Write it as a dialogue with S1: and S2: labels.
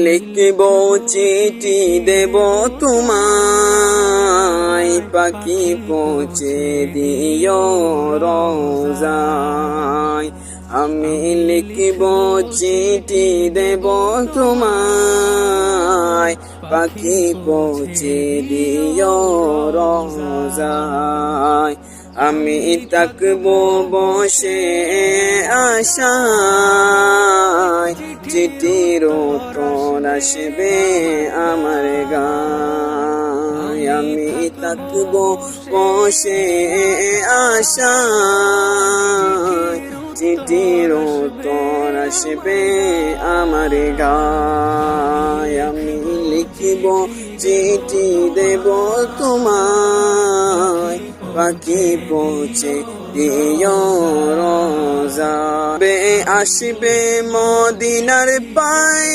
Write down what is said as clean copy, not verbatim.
S1: লিখব চিঠি দেব তোমায়, পাখি পৌঁছে দিও রোজায়। আমি লিখব চিঠি দেব তোমায়, পাখি পৌঁছে দিও রোজায়। আমি থাকবো বসে আশায়, চিঠির উত্তর আসবে আমার গায়। আমি থাকবো বসে আশায়, চিঠির উত্তর আসবে আমার গায়। আমি লিখিব চিঠি দেব তোমায়, পাখি পৌঁছে দিও রোজায়। আসবে মদিনার পাই